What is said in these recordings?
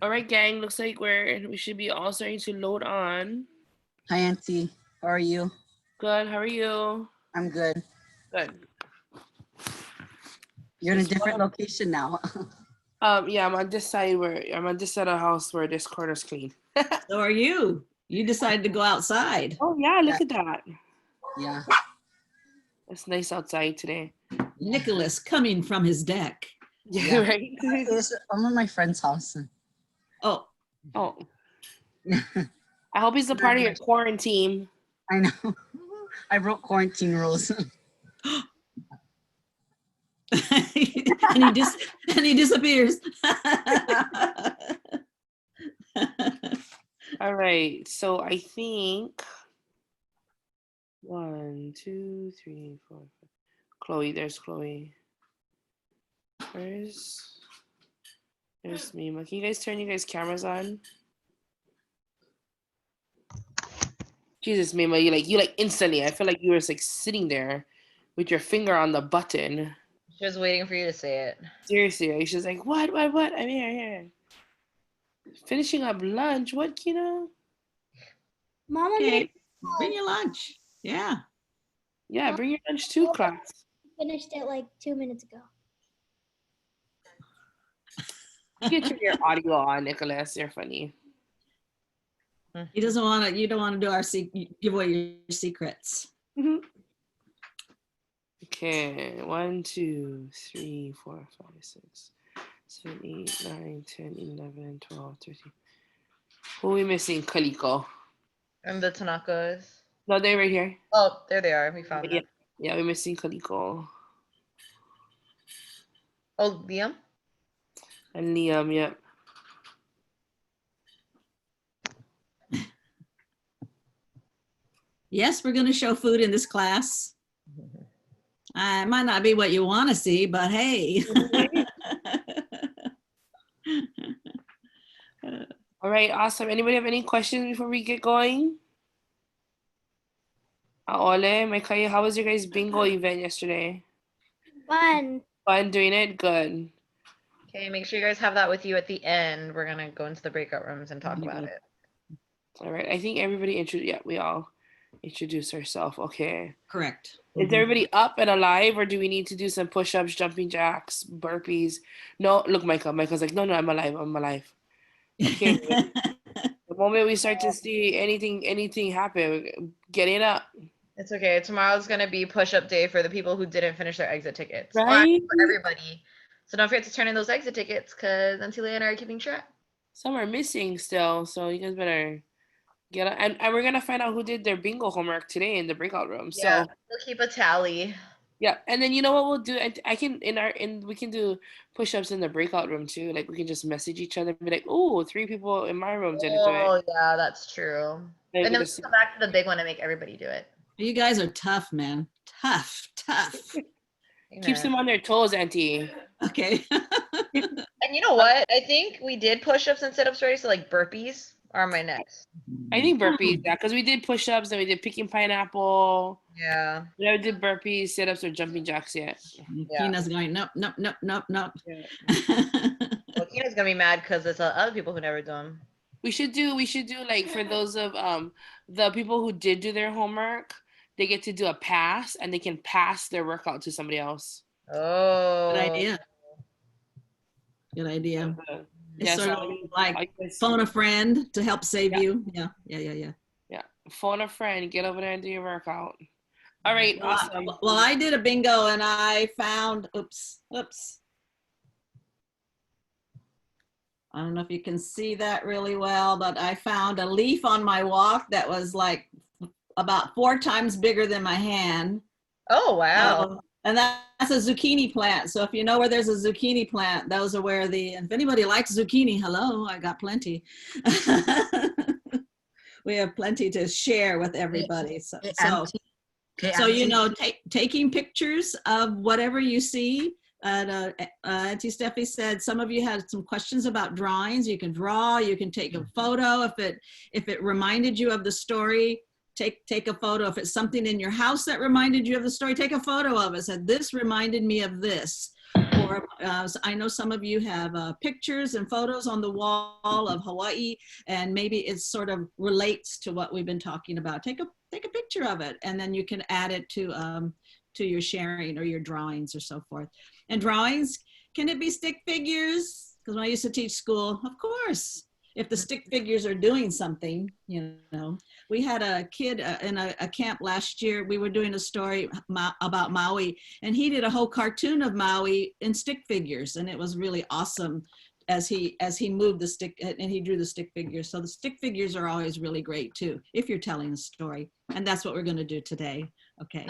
All right, gang. Looks like we should be all starting to load on. Hi, Aunty. How are you? Good. How are you? I'm good. Good. You're in a different location now. Yeah, I'm on this side of the house where this corner's clean. So are you. You decided to go outside. Oh yeah, look at that. Yeah. It's nice outside today. Nicholas coming from his deck. Yeah, right. I'm at my friend's house. Oh, Oh. I hope he's a part of your quarantine. I know. I broke quarantine rules. and he disappears. All right. So I think 1, 2, 3, 4, 5. Chloe, there's Chloe. There's Mima. Can you guys turn you guys' cameras on? Jesus, Mima, you like instantly. I feel like you were like sitting there with your finger on the button. She was waiting for you to say it. Seriously, she's like, what? I'm here. Finishing up lunch. What, Kina? Mama Okay, bring your lunch. Yeah. Yeah, bring your lunch too, class. finished it like 2 minutes ago. You can turn your audio on, Nicholas. You're funny. He doesn't want to. You don't want to do give away your secrets. Okay, 1, 2, 3, 4, 5, 6, 7, 8, 9, 10, 11, 12, 13. Who are we missing? Kaliko. And the Tanakas. No, they're right here. Oh, there they are. We found them. Yeah, we're missing Kaliko. Oh, Liam? And Liam, yep. Yes, we're going to show food in this class. It might not be what you want to see, but hey. All right, awesome. Anybody have any questions before we get going? Aole, Maikaya, how was your guys' bingo event yesterday? Fun. Fun doing it? Good. Okay, make sure you guys have that with you at the end. We're going to go into the breakout rooms and talk about it. All right, I think everybody we all introduced ourselves. Okay. Correct. Is everybody up and alive, or do we need to do some push-ups, jumping jacks, burpees? No, look, Michael's like, no, I'm alive. Okay. The moment we start to see anything happen, getting up. It's okay. Tomorrow's going to be push-up day for the people who didn't finish their exit tickets. Right? For everybody. So don't forget to turn in those exit tickets because Aunty and I are keeping track. Some are missing still, so you guys better get up. And we're going to find out who did their bingo homework today in the breakout room. Yeah, So we'll keep a tally. yeah, and then you know what we'll do? We can do push-ups in the breakout room too. Like we can just message each other and be like, oh, 3 people in my room didn't do it. Oh yeah, that's true. Maybe And then we just- come back to the big one and make everybody do it. You guys are tough, man. Tough. Keeps them on their toes, Auntie. Okay. And you know what? I think we did push-ups and sit-ups already, so like burpees are my next. I think burpees, yeah, because we did push-ups and we did picking pineapple. Yeah. We never did burpees, sit-ups, or jumping jacks yet. Kina's going, nope. Yeah. Well, Kina's gonna be mad because there's other people who never do them. We should do like for those of the people who did do their homework, they get to do a pass and they can pass their workout to somebody else. Oh. Good idea. It's Yeah, sort so of like phone a friend to help save you. Yeah. Yeah, phone a friend, get over there and do your workout. All right, awesome. Well, I did a bingo and I found, oops. I don't know if you can see that really well, but I found a leaf on my walk that was like about 4 times bigger than my hand. Oh, wow. And that's a zucchini plant. So if you know where there's a zucchini plant, those are where if anybody likes zucchini, hello, I got plenty. We have plenty to share with everybody. So you know, taking pictures of whatever you see. Auntie Steffi said some of you had some questions about drawings. You can draw, you can take a photo. If it reminded you of the story, take a photo. If it's something in your house that reminded you of the story, take a photo of it. Said, this reminded me of this. Or I know some of you have pictures and photos on the wall of Hawaii, and maybe it sort of relates to what we've been talking about. Take a picture of it, and then you can add it to your sharing or your drawings or so forth. And drawings, can it be stick figures? Because when I used to teach school, of course, if the stick figures are doing something, you know. We had a kid in a camp last year. We were doing a story about Maui, and he did a whole cartoon of Maui in stick figures, and it was really awesome as he moved the stick, and he drew the stick figures. So the stick figures are always really great too, if you're telling a story, and that's what we're going to do today. Okay.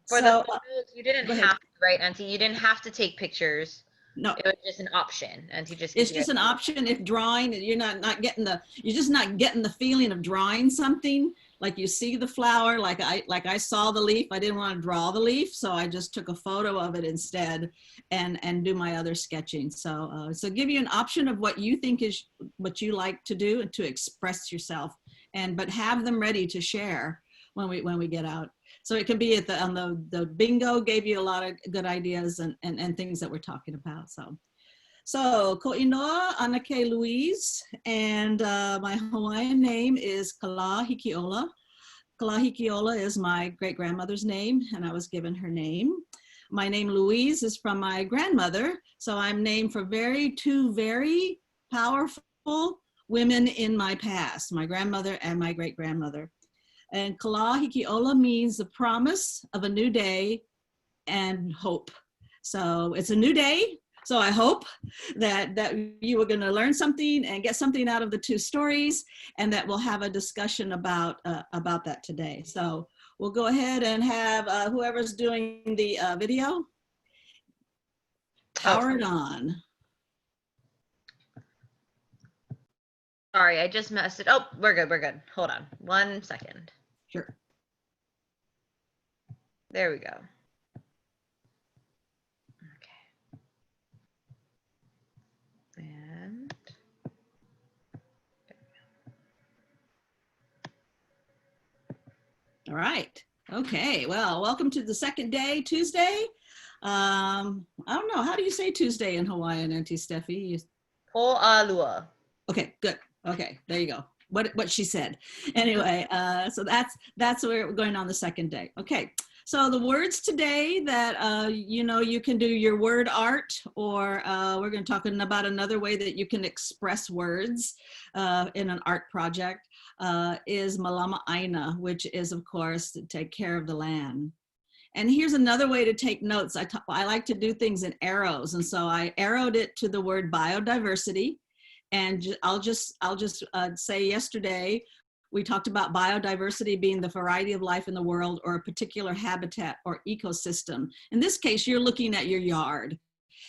For the photos, you didn't have to, right, Auntie? You didn't have to take pictures. No, it was just an option, and it's just an option. If drawing, you're not getting you're just not getting the feeling of drawing something. Like you see the flower, like I saw the leaf. I didn't want to draw the leaf, so I just took a photo of it instead, and do my other sketching. So give you an option of what you think is what you like to do and to express yourself, but have them ready to share when we get out. So it can be on the bingo gave you a lot of good ideas and things that we're talking about. So ko inoa anake Louise, and my Hawaiian name is Kalahikiola. Kalahikiola is my great-grandmother's name, and I was given her name. My name Louise is from my grandmother, so I'm named for two very powerful women in my past, my grandmother and my great-grandmother. And Kalahikiola means the promise of a new day and hope. So it's a new day. So I hope that you are going to learn something and get something out of the two stories, and that we'll have a discussion about that today. So we'll go ahead and have whoever's doing the video, power it on. Sorry, I just messed it. Oh, we're good. We're good. Hold on 1 second. Sure. There we go. Okay. And all right. Okay. Well, welcome to the second day, Tuesday. I don't know. How do you say Tuesday in Hawaiian, Auntie Steffi? Pōalua. Okay, good. Okay, there you go. What she said. Anyway, so that's where we're going on the second day. Okay, so the words today that you can do your word art, or we're going to talk about another way that you can express words in an art project, is Mālama aina, which is, of course, to take care of the land. And here's another way to take notes. I like to do things in arrows, and so I arrowed it to the word biodiversity. And I'll just say yesterday, we talked about biodiversity being the variety of life in the world, or a particular habitat or ecosystem. In this case, you're looking at your yard.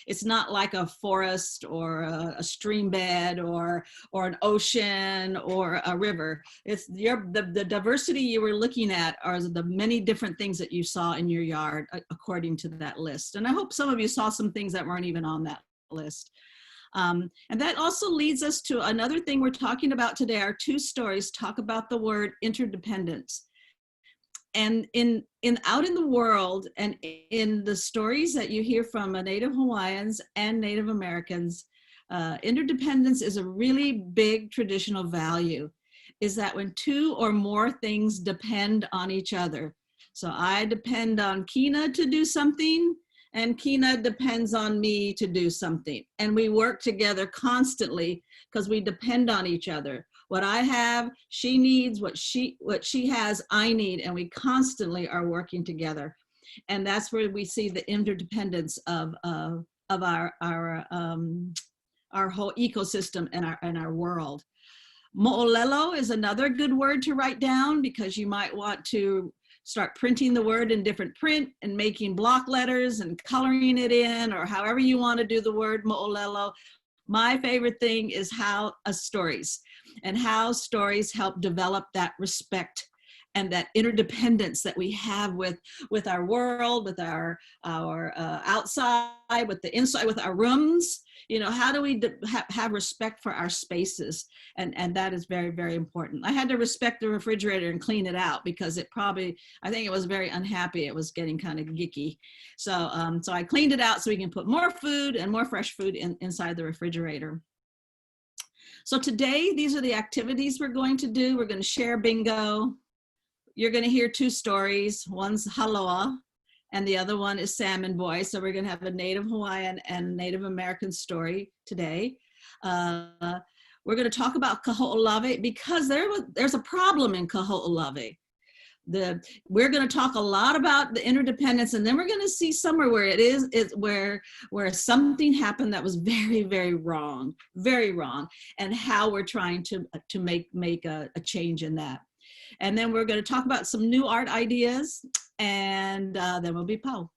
It's not like a forest or a stream bed or an ocean or a river. It's the diversity you were looking at are the many different things that you saw in your yard, according to that list. And I hope some of you saw some things that weren't even on that list. And that also leads us to another thing we're talking about today. Our two stories talk about the word interdependence. And out in the world, and in the stories that you hear from Native Hawaiians and Native Americans, interdependence is a really big traditional value, is that when two or more things depend on each other. So I depend on Kina to do something, and Kina depends on me to do something. And we work together constantly because we depend on each other. What I have, she needs. What she has, I need. And we constantly are working together. And that's where we see the interdependence of our whole ecosystem and our world. Mo'olelo is another good word to write down, because you might want to start printing the word in different print and making block letters and coloring it in, or however you want to do the word mo'olelo. My favorite thing is stories, and how stories help develop that respect and that interdependence that we have with our world, with our outside, with the inside, with our rooms. You know, how do we have respect for our spaces? And that is very, very important. I had to respect the refrigerator and clean it out because it probably, I think it was very unhappy. It was getting kind of gicky. So, so I cleaned it out so we can put more food and more fresh food inside the refrigerator. So today, these are the activities we're going to do. We're going to share bingo. You're going to hear two stories. One's Hāloa, and the other one is Salmon Boy. So we're going to have a Native Hawaiian and Native American story today. We're going to talk about Kaho'olawe because there's a problem in Kaho'olawe. We're going to talk a lot about the interdependence, and then we're going to see somewhere where it's where something happened that was very, very wrong, and how we're trying to make a change in that. And then we're going to talk about some new art ideas, and then we'll be Pau.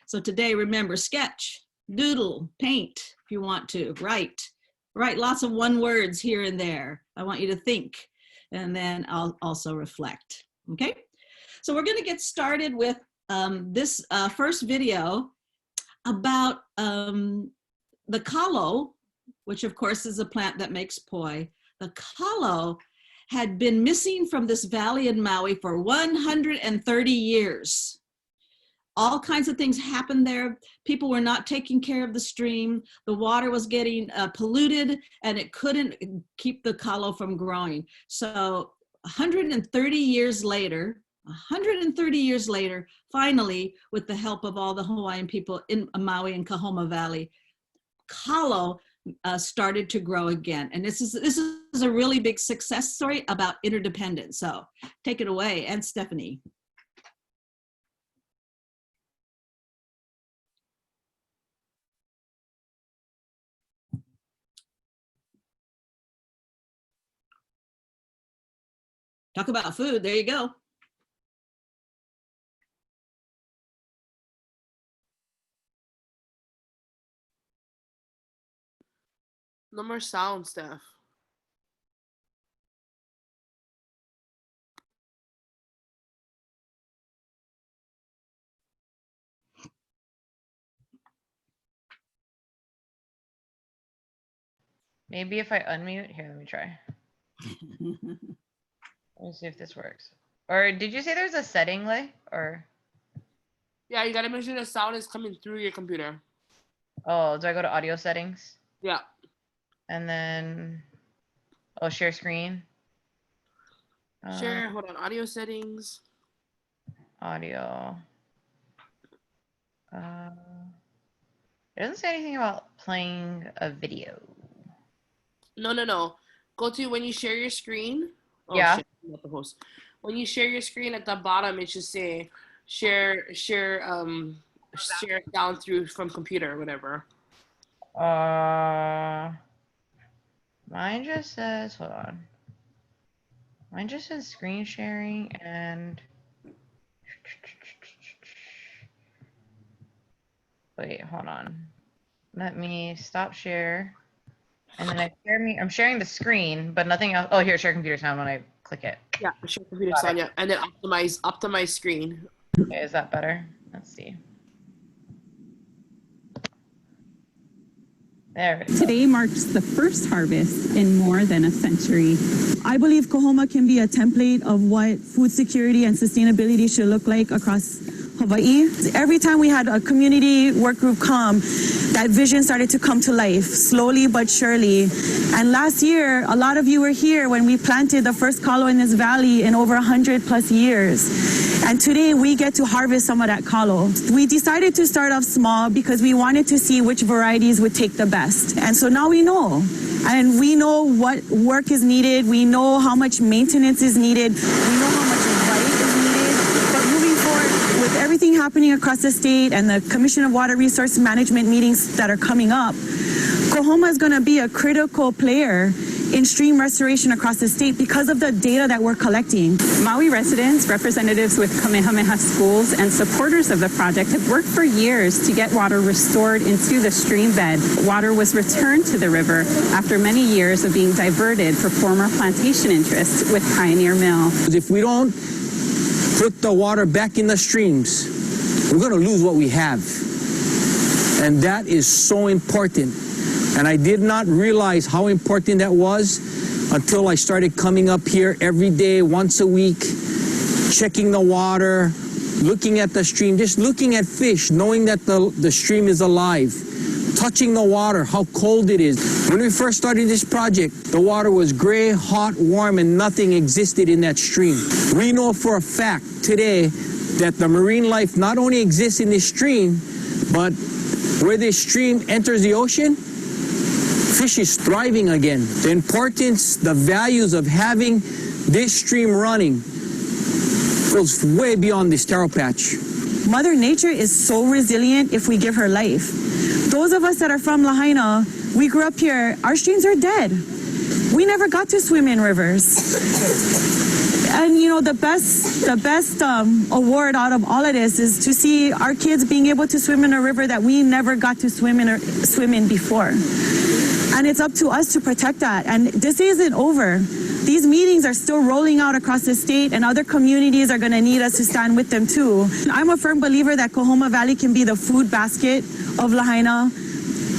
So today, remember, sketch, doodle, paint, if you want to, write lots of one words here and there. I want you to think, and then I'll also reflect, okay? So we're going to get started with this first video about the kalo, which of course is a plant that makes poi. The kalo had been missing from this valley in Maui for 130 years. All kinds of things happened there. People were not taking care of the stream. The water was getting polluted, and it couldn't keep the kalo from growing. So 130 years later, finally, with the help of all the Hawaiian people in Maui and Kahoma Valley, kalo started to grow again. And this is a really big success story about interdependence. So take it away, and Stephanie. Talk about food, there you go. No more sound, Steph. Maybe if I unmute, here, let me try. Let's see if this works. Or did you say there's a setting, Lay? Or? Yeah, you gotta make sure the sound is coming through your computer. Oh, do I go to audio settings? Yeah. And then, oh, share screen. Share, hold on, audio settings. Audio. It doesn't say anything about playing a video. No. Go to when you share your screen. Oh, yeah. Shit, I'm not the host. When you share your screen at the bottom, it should say share down through from computer or whatever. Mine just says, hold on. Mine just says screen sharing and wait, hold on. Let me stop share. And then I'm sharing the screen, but nothing else. Oh, here, share computer sound when I click it. Yeah, share computer sound, yeah. And then optimize screen. Okay, is that better? Let's see. There it is. Today marks the first harvest in more than a century. I believe Kahoma can be a template of what food security and sustainability should look like across Hawaii. Every time we had a community work group come, that vision started to come to life, slowly but surely. And last year, a lot of you were here when we planted the first kalo in this valley in over 100+ years. And today we get to harvest some of that kalo. We decided to start off small because we wanted to see which varieties would take the best. And so now we know. And we know what work is needed. We know how much maintenance is needed. We know how much light is needed. But moving forward, with everything happening across the state and the Commission of Water Resource Management meetings that are coming up, Kahoma is going to be a critical player in stream restoration across the state because of the data that we're collecting. Maui residents, representatives with Kamehameha schools, and supporters of the project have worked for years to get water restored into the stream bed. Water was returned to the river after many years of being diverted for former plantation interests with Pioneer Mill. If we don't put the water back in the streams, we're going to lose what we have. And that is so important. And I did not realize how important that was until I started coming up here every day, once a week, checking the water, looking at the stream, just looking at fish, knowing that the stream is alive, touching the water, how cold it is. When we first started this project, the water was gray, hot, warm, and nothing existed in that stream. We know for a fact today that the marine life not only exists in this stream, but where this stream enters the ocean, fish is thriving again. The importance, the values of having this stream running goes way beyond this taro patch. Mother Nature is so resilient if we give her life. Those of us that are from Lahaina, we grew up here, our streams are dead. We never got to swim in rivers. And you know, the best award out of all of this is to see our kids being able to swim in a river that we never got to swim in before. And it's up to us to protect that. And this isn't over. These meetings are still rolling out across the state, and other communities are going to need us to stand with them too. I'm a firm believer that Kahoma Valley can be the food basket of Lahaina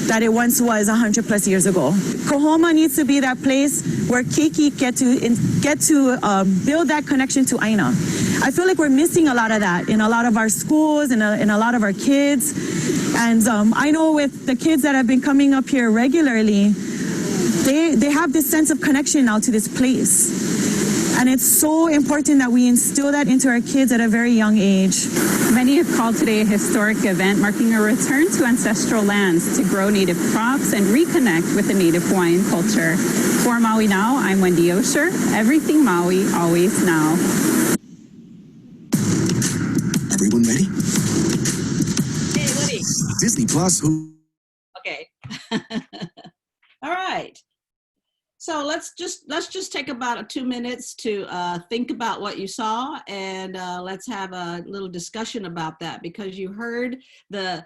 that it once was 100+ years ago. Kahoma needs to be that place where Keiki get to build that connection to Aina. I feel like we're missing a lot of that in a lot of our schools and in a lot of our kids. And I know with the kids that have been coming up here regularly, they have this sense of connection now to this place. And it's so important that we instill that into our kids at a very young age. Many have called today a historic event marking a return to ancestral lands to grow native crops and reconnect with the native Hawaiian culture. For Maui Now, I'm Wendy Osher. Everything Maui, always now. Everyone ready? Hey, Woody. Disney Plus. Okay. All right. So let's just take about 2 minutes to think about what you saw, and let's have a little discussion about that, because you heard the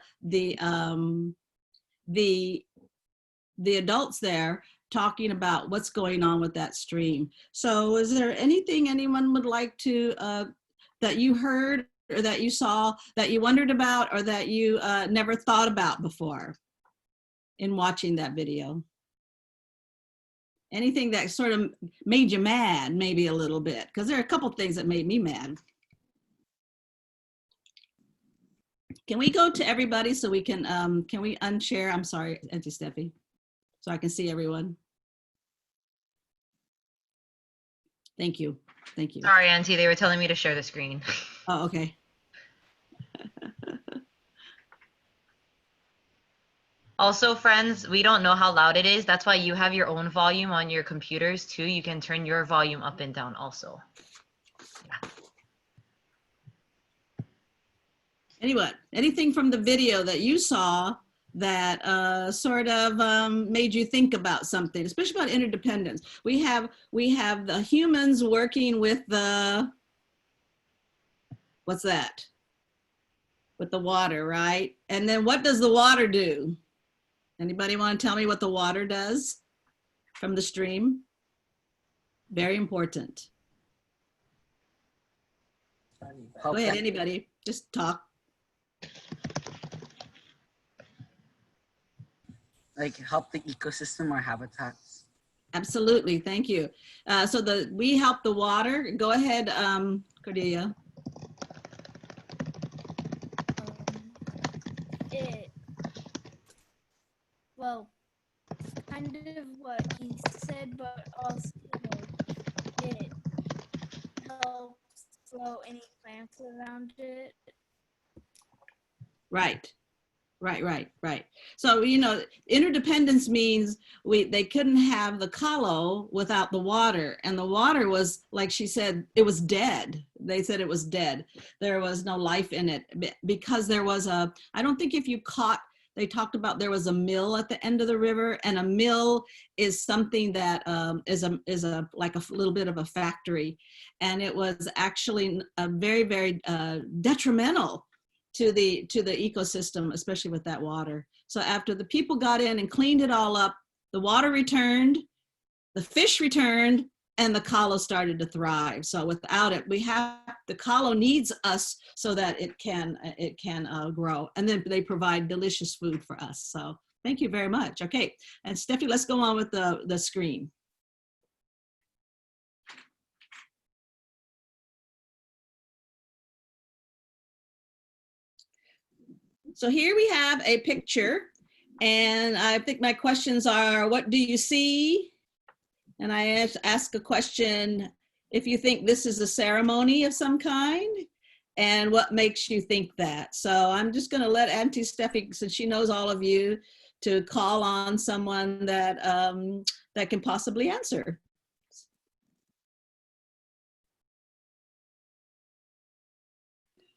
adults there talking about what's going on with that stream. So is there anything anyone would like to that you heard or that you saw that you wondered about or that you never thought about before in watching that video? Anything that sort of made you mad, maybe a little bit, because there are a couple things that made me mad. Can we go to everybody so we can we unshare? I'm sorry, Auntie Steffi, so I can see everyone. Thank you. Thank you. Sorry, Auntie, they were telling me to share the screen. Oh, okay. Also, friends, we don't know how loud it is. That's why you have your own volume on your computers too. You can turn your volume up and down also. Yeah. Anyway, anything from the video that you saw that sort of made you think about something, especially about interdependence? We have the humans working with the, what's that? With the water, right? And then what does the water do? Anybody want to tell me what the water does from the stream? Very important. Go ahead, anybody, just talk. Like help the ecosystem or habitats. Absolutely, thank you. So we help the water. Go ahead, Cordelia. Well, kind of what he said, but also it helps grow any plants around it. Right. So, you know, interdependence means they couldn't have the kalo without the water, and the water was, like she said, it was dead. They said it was dead. There was no life in it because there was I don't think if you caught, they talked about there was a mill at the end of the river, and a mill is something that is like a little bit of a factory, and it was actually a very, very detrimental to the ecosystem, especially with that water. So after the people got in and cleaned it all up, the water returned, the fish returned, and the kalo started to thrive. So without it, the kalo needs us so that it can grow. And then they provide delicious food for us. So thank you very much. Okay, and Steffi, let's go on with the screen. So here we have a picture, and I think my questions are, what do you see? And I ask a question, if you think this is a ceremony of some kind, and what makes you think that? So I'm just gonna let Auntie Steffi, since she knows all of you, to call on someone that, that can possibly answer.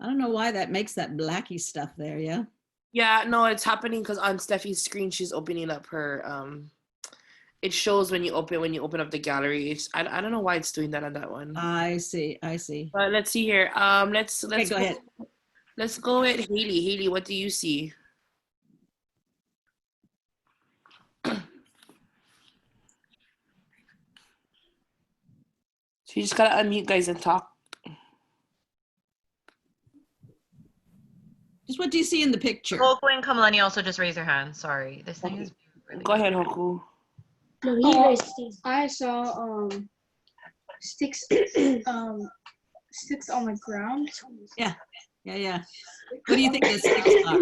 I don't know why that makes that blacky stuff there, yeah? Yeah, no, it's happening because on Steffi's screen, she's opening up her, it shows when you open up the gallery. I don't know why it's doing that on that one. I see. But let's see here. Let's okay, go ahead. Let's go with Haley. Haley, what do you see? So you just gotta unmute, guys, and talk. Just what do you see in the picture? Hoku and Kamalani also just raise their hand. Sorry, this thing is really Go ahead, Hoku. No, I saw sticks sticks on the ground. Yeah. What do you think the sticks are?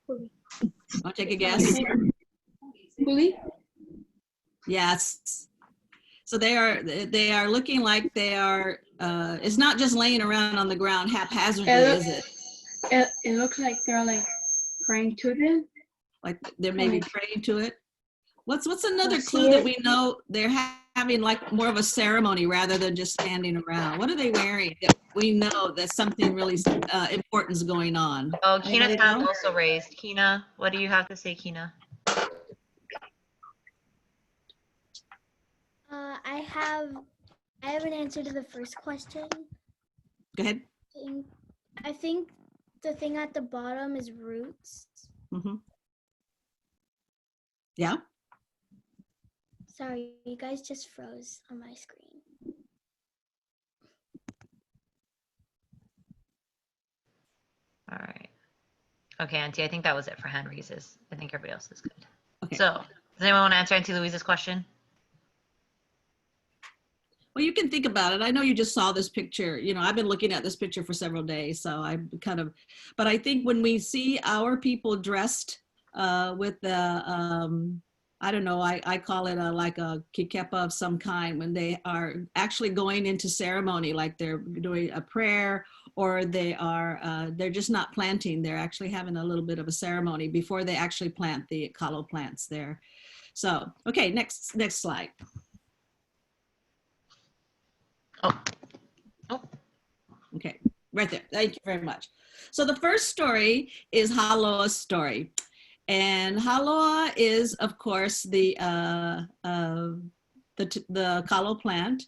Want to take a guess? Pulley? Yes. So they are looking like they are. It's not just laying around on the ground haphazardly, is it? It looks like they're like praying to them. Like they're maybe praying to it. What's another clue that we know they're having like more of a ceremony rather than just standing around? What are they wearing that we know that something really important is going on? Oh, Kina's hand also raised. Kina, what do you have to say, Kina? I have an answer to the first question. Go ahead. I think the thing at the bottom is roots. Mm-hmm. Yeah. Sorry, you guys just froze on my screen. All right. Okay, Auntie, I think that was it for hand raises. I think everybody else is good. Okay. So, does anyone want to answer Auntie Louise's question? Well, you can think about it. I know you just saw this picture. You know, I've been looking at this picture for several days, so but I think when we see our people dressed with the, I don't know, I call it like a kikepa of some kind, when they are actually going into ceremony, like they're doing a prayer, or they're just not planting. They're actually having a little bit of a ceremony before they actually plant the ʻEkolu plants there. So, okay, next slide. Oh. Okay, right there. Thank you very much. So the first story is Hāloa's story. And Hāloa is, of course, the kalo plant.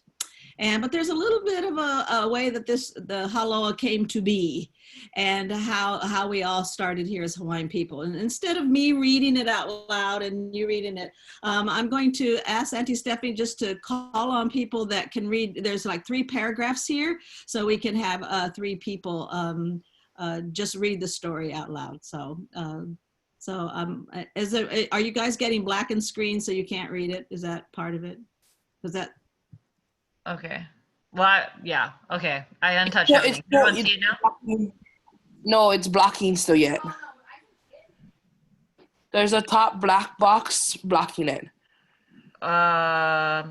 But there's a little bit of a way that the Hāloa came to be, and how we all started here as Hawaiian people. And instead of me reading it out loud and you reading it, I'm going to ask Auntie Steffi just to call on people that can read. There's like 3 paragraphs here, so we can have 3 people just read the story out loud. So, are you guys getting blackened screen so you can't read it? Is that part of it? Is that? Okay. Well, yeah. Okay. I untouched everything. You want to see it now? No, it's blocking still yet. There's a top black box blocking it. I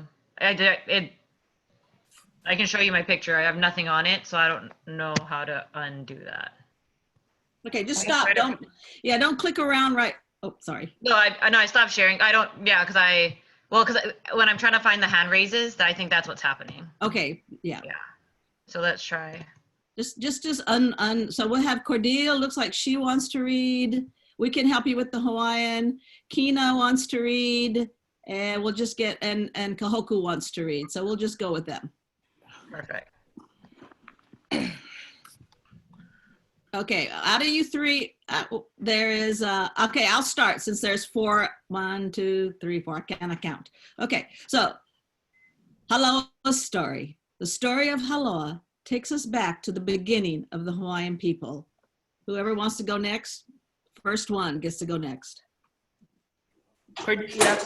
can show you my picture. I have nothing on it, so I don't know how to undo that. Okay, just stop. Don't click around right. Oh, sorry. No, I stopped sharing. I don't. Yeah, because when I'm trying to find the hand raises, I think that's what's happening. Okay. Yeah. Yeah. So let's try. So we'll have Cordelia. Looks like she wants to read. We can help you with the Hawaiian. Kina wants to read, and we'll just get and Kahoku wants to read. So we'll just go with them. Perfect. Okay, out of you 3, there is, okay, I'll start since there's 4. 1, 2, 3, 4, I cannot count. Okay, so Hāloa's story. The story of Hāloa takes us back to the beginning of the Hawaiian people. Whoever wants to go next, first one gets to go next. Cordelia.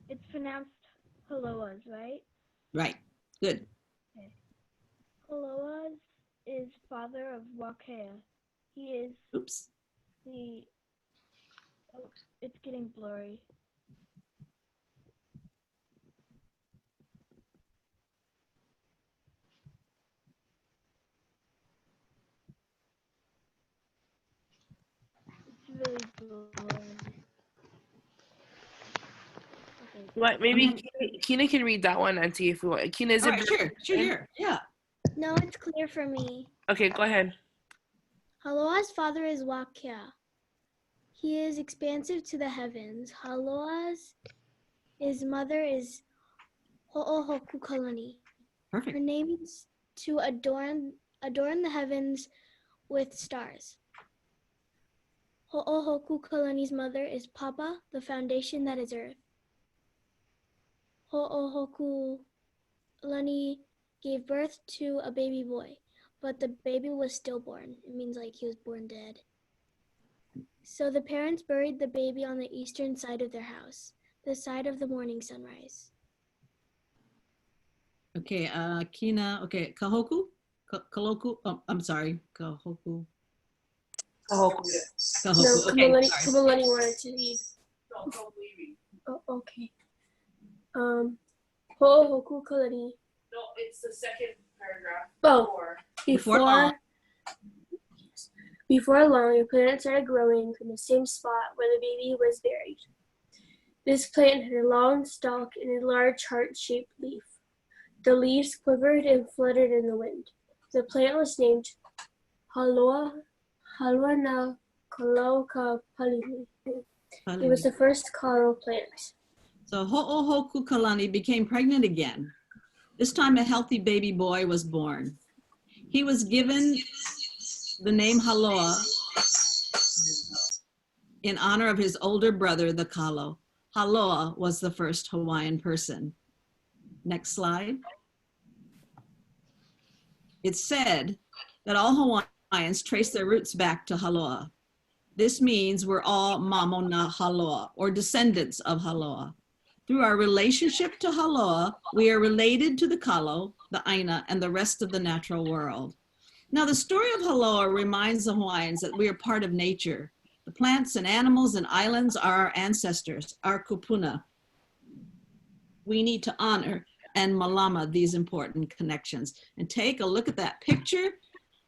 It's pronounced Hāloa's, right? Right. Good. Okay. Hāloa's is father of Wakea. He is Oops. the... Oh, it's getting blurry. It's really blurry. Okay. What? Maybe Kina can read that one, Auntie, if we want. Kina, is All it right, sure. Yeah. No, it's clear for me. Okay, go ahead. Hāloa's father is Wakea. He is expansive to the heavens. His mother is Ho'ohokukalani. Perfect. Her name is to adorn the heavens with stars. Ho'ohokukalani's mother is Papa, the foundation that is earth. Ho'ohokulani gave birth to a baby boy, but the baby was stillborn. It means like he was born dead. So the parents buried the baby on the eastern side of their house, the side of the morning sunrise. Okay, Kina, okay, Kahoku? Kaloku? Oh, I'm sorry, Kahoku. Oh, No, Okay, Kamalani wanted to read. Oh, okay. Ho'ohokukalani. No, it's the second paragraph. Oh, before long, a plant started growing from the same spot where the baby was buried. This plant had a long stalk and a large heart-shaped leaf. The leaves quivered and fluttered in the wind. The plant was named Hāloa na Kalauka Palili. It was the first kalo plant. So Ho'ohokukalani became pregnant again. This time a healthy baby boy was born. He was given the name Hāloa in honor of his older brother, the kalo. Hāloa was the first Hawaiian person. Next slide. It's said that all Hawaiians trace their roots back to Hāloa. This means we're all Mamona Hāloa, or descendants of Hāloa. Through our relationship to Hāloa, we are related to the kalo, the aina, and the rest of the natural world. Now, the story of Hāloa reminds the Hawaiians that we are part of nature. The plants and animals and islands are our ancestors, our kupuna. We need to honor and Mālama these important connections. And take a look at that picture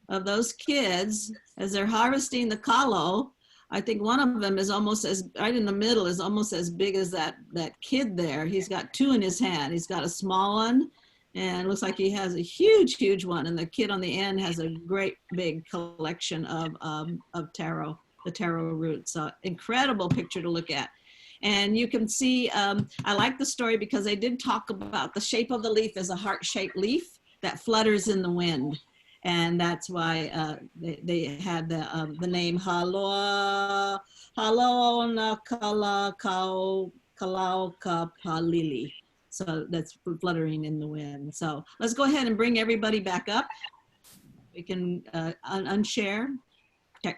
of those kids as they're harvesting the kalo. I think one of them is almost as, right in the middle, is almost as big as that kid there. He's got two in his hand. He's got a small one, and it looks like he has a huge one. And the kid on the end has a great big collection of taro, the taro roots. So incredible picture to look at. And you can see, I like the story because they did talk about the shape of the leaf as a heart-shaped leaf that flutters in the wind. And that's why they had the name Hāloa na Kalauka Palili. So that's fluttering in the wind. So let's go ahead and bring everybody back up. We can unshare. Okay.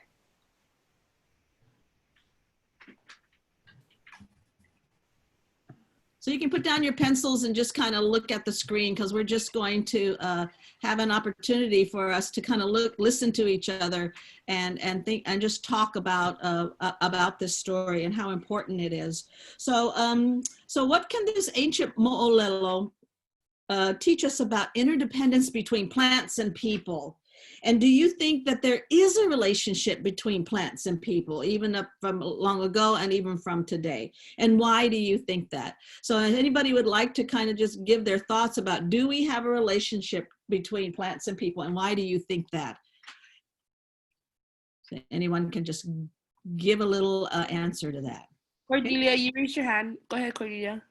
So you can put down your pencils and just kind of look at the screen, because we're just going to have an opportunity for us to kind of listen to each other and think and just talk about this story and how important it is. So so what can this ancient mo'olelo teach us about interdependence between plants and people? And do you think that there is a relationship between plants and people, even up from long ago and even from today? And why do you think that? So if anybody would like to kind of just give their thoughts about, do we have a relationship between plants and people, and why do you think that? So anyone can just give a little answer to that. Cordelia, you raised your hand. Go ahead, Cordelia.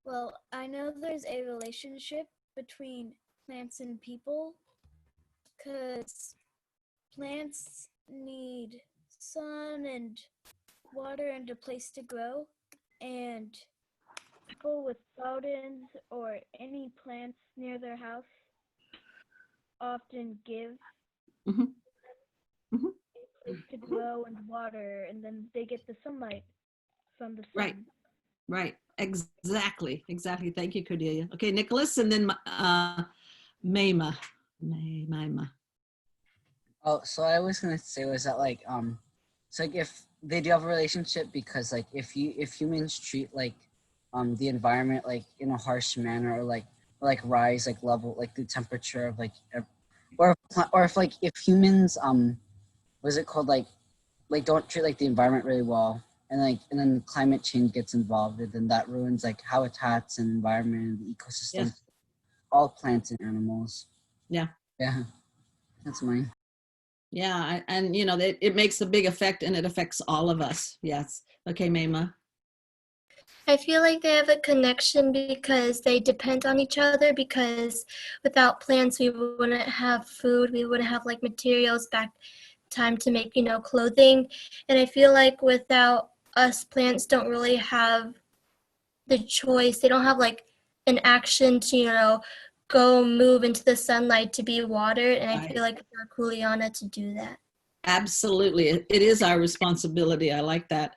Well, I know there's a relationship between plants and people, because plants need sun and water and a place to grow, and people with gardens or any plants near their house often give Mm-hmm. Mm-hmm. a place to grow and water, and then they get the sunlight from the sun. Right. Right. Exactly. Exactly. Thank you, Cordelia. Okay, Nicholas, and then Mayma. Oh, so I was gonna say was that like so like if they do have a relationship, because like if humans treat like the environment like in a harsh manner, or like rise like level like the temperature of like or if like if humans what's it called, like don't treat like the environment really well, and then climate change gets involved, and then that ruins like habitats and environment and the ecosystem. Yes. All plants and animals. Yeah. Yeah. That's mine. Yeah, and you know, it makes a big effect, and it affects all of us. Yes. Okay, Mayma. I feel like they have a connection because they depend on each other, because without plants we wouldn't have food, we wouldn't have like materials back time to make, you know, clothing. And I feel like without us, plants don't really have the choice. They don't have like an action to, you know, go move into the sunlight to be watered. And I feel like it's our Kuleana to do that. Absolutely. It is our responsibility. I like that.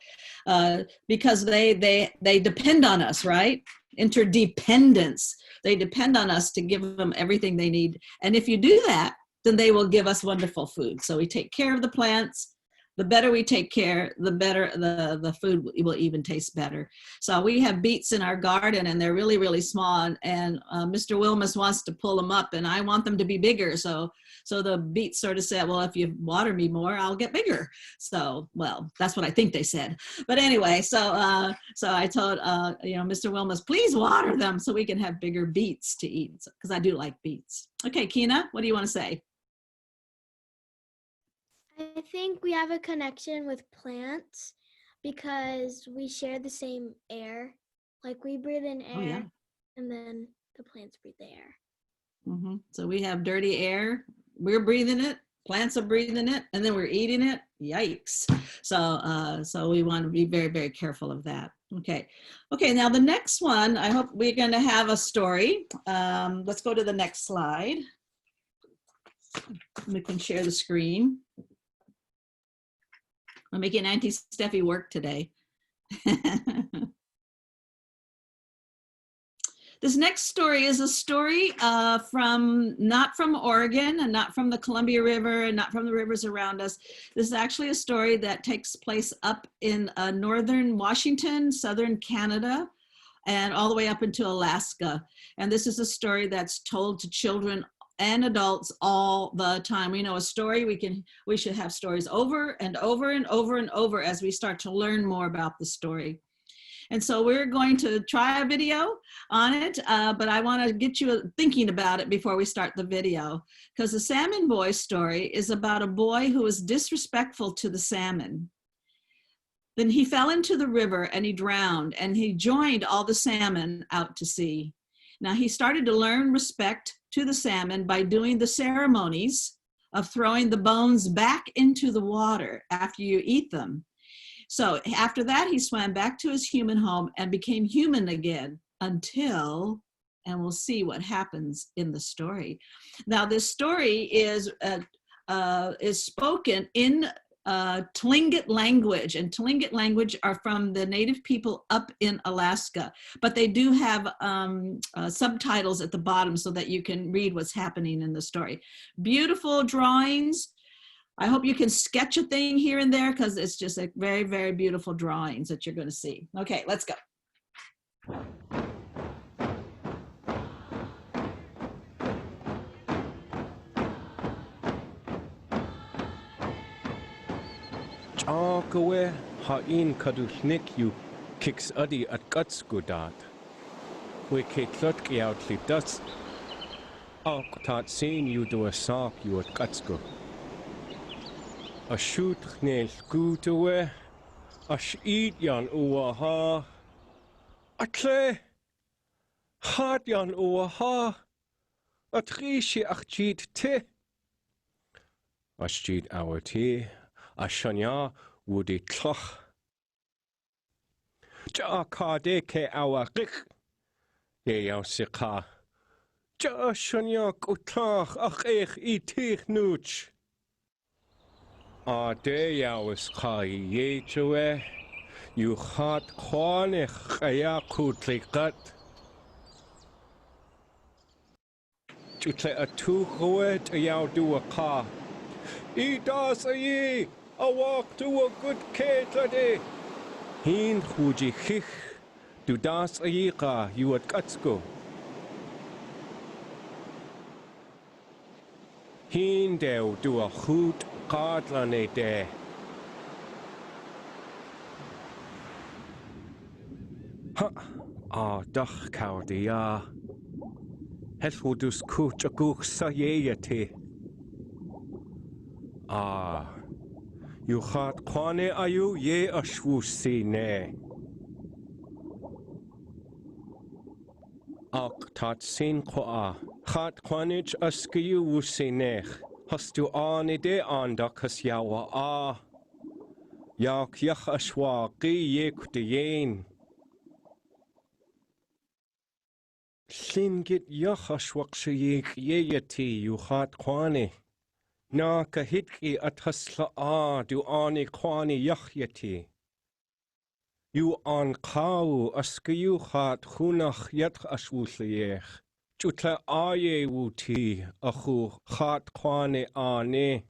Because they depend on us, right? Interdependence. They depend on us to give them everything they need. And if you do that, then they will give us wonderful food. So we take care of the plants. The better we take care, the better the food will even taste better. So we have beets in our garden, and they're really, really small. And Mr. Wilmes wants to pull them up, and I want them to be bigger. So the beets sort of said, well, if you water me more, I'll get bigger. So, well, that's what I think they said. But anyway, so I told, you know, Mr. Wilmes, please water them so we can have bigger beets to eat, because I do like beets. Okay, Kina, what do you want to say? I think we have a connection with plants because we share the same air. Like we breathe in air, and then the plants breathe the air. Mm-hmm. So we have dirty air, we're breathing it, plants are breathing it, and then we're eating it. Yikes. So we want to be very, very careful of that. Okay, now the next one, I hope we're going to have a story. Let's go to the next slide. We can share the screen. I'm making Auntie Steffi work today. This next story is a story not from Oregon, and not from the Columbia River, and not from the rivers around us. This is actually a story that takes place up in northern Washington, southern Canada, and all the way up into Alaska. And this is a story that's told to children and adults all the time. We know a story, we should have stories over and over and over and over as we start to learn more about the story. And so we're going to try a video on it, but I want to get you thinking about it before we start the video, because the Salmon Boy story is about a boy who was disrespectful to the salmon. Then he fell into the river and he drowned, and he joined all the salmon out to sea. Now he started to learn respect to the salmon by doing the ceremonies of throwing the bones back into the water after you eat them. So after that, he swam back to his human home and became human again until, and we'll see what happens in the story. Now this story is spoken in Tlingit language, and Tlingit language are from the native people up in Alaska, but they do have subtitles at the bottom so that you can read what's happening in the story. Beautiful drawings. I hope you can sketch a thing here and there, because it's just a very, very beautiful drawings that you're going to see. Okay, let's go. Chakawe ha'in kadulnik yu kicks adi at gutskudat. We kick lutki out litas. Ak tat seen you do a sock you at gutsku. A shoot nail gootawe. A eat yan uaha. A tle. Hard yan uaha. A trishi ach cheat te. A cheat our tea. Ashanya woody cloch. Ja kade ke awa rik. Ye yaw sika. Ja shanya kutlach ach I tich nooch. De yaw is kai ye joe. You had kwanich aya kutlikat. Jutle a two goet a yaw do a car. Das a ye. A walk to a good kate. Heen huji chich. Du das a yika, you at Gatsko. Heen deo do a hoot gadlane de. Ha, dach cawdi ja. Helfodus coach a goch sa ye. You gaat kwane ayu ye a shwusi ne. Ak tat sin kwa. Gaat kwanich askiyu wusi nech. Hastu de andak has yawa Yak yach ashwa ye kutiyen. Lingit yach ashwak shayek ye you gaat kwane. Na kahitki at hasla du ani kwani yachyati. You an kau askiyu hat hunach yat ashwusleyech. Jutla aye wuti achu hat kwani ane.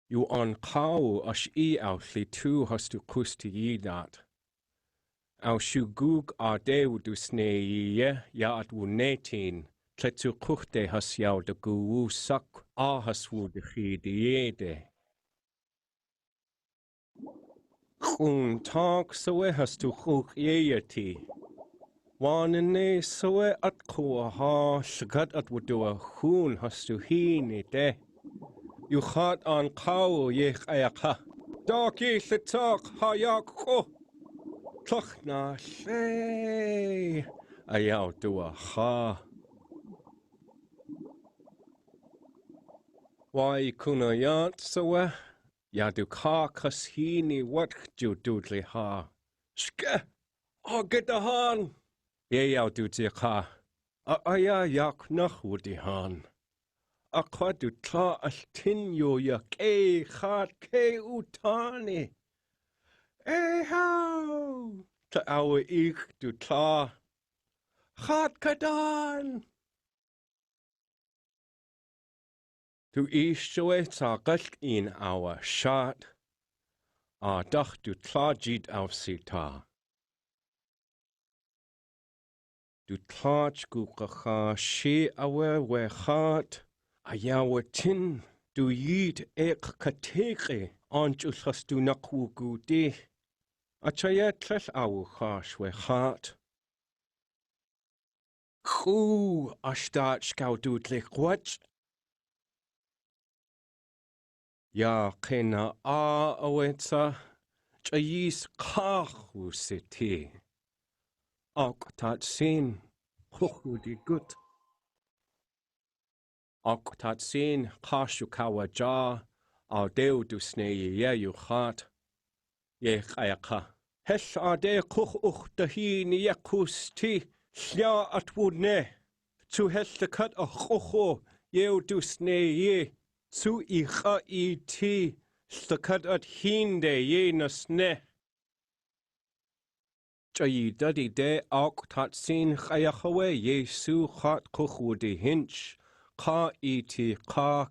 You an kau ash outli tu hastu kusti yidat. Au shugug du sneye ya at wunetin. Tletsu kuchte has yaw de guwu sak has wu de chide. Chun tak soe has tu chuk yeti. Wanene soe at koa shagat at wudu a chun has tu hini de. You chat an kau yech ayaka. Daki litak hayak ko. Tlach na le. Ayaw du a ha. Why kuna yat soe? Ya du kas hini wat ju dudli ha. Shke! Get a han! Ye yaw du ha. Aya yak nach wudi han. Aqua du tla al tinyo ya ke chat ke utani. How! Ta awa ik du tla. Chat kadan! Du shoe ta galt in our shot. Dach du tlajid auf sita. Du tlaj gukacha she awe we chat. Ayawa tin du yid kateke anjus has du nakwu gudi. Achayet tlech awu chash we chat. Chu ashtat skau du lik Ya kena awetsa chayis kahu siti. Tat sin di gut. Tat sin kashu kawa ja deu du sneye ye you chat. Ye kayaka. Hesh de kuch dahin yakusti slia at wudne. Tu hesh the cut a chocho ye du sneye. Su icha stakat at hinde ye nasne. Chayi daddy de tat sin chayachawe ye su chat kuchwudi hinch. Ka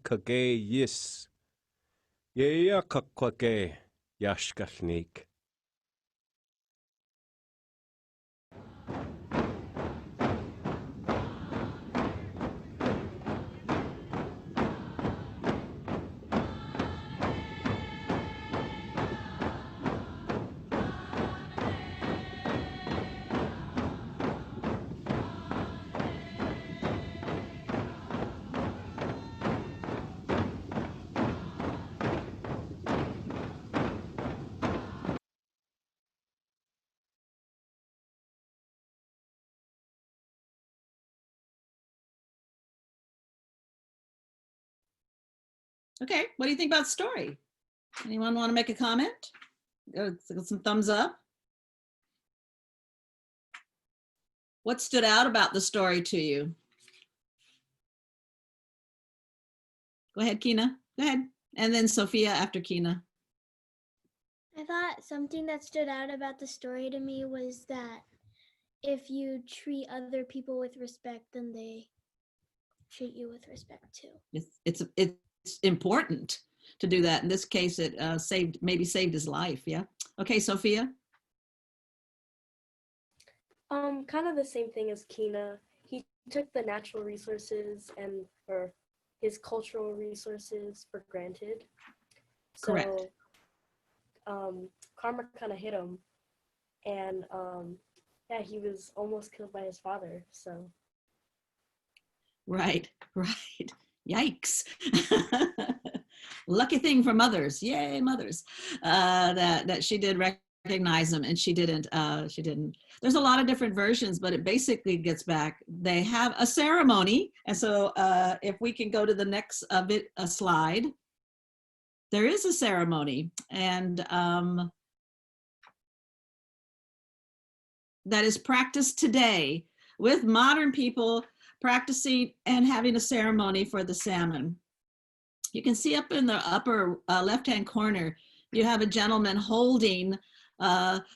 kage yis. Ye ya kakwage yashkashnik. Okay, what do you think about the story? Anyone want to make a comment? Some thumbs up. What stood out about the story to you? Go ahead, Kina. Go ahead. And then Sophia after Kina. I thought something that stood out about the story to me was that if you treat other people with respect, then they treat you with respect too. It's important to do that. In this case, it maybe saved his life. Yeah. Okay, Sophia. Kind of the same thing as Kina. He took the natural resources and for his cultural resources for granted. Correct. So, karma kind of hit him, and yeah, he was almost killed by his father. So. Right. Yikes. Lucky thing for mothers. Yay, mothers. That she did recognize him, and she didn't. There's a lot of different versions, but it basically gets back. They have a ceremony. And so if we can go to the next slide, there is a ceremony, and that is practiced today with modern people practicing and having a ceremony for the salmon. You can see up in the upper left-hand corner, you have a gentleman holding,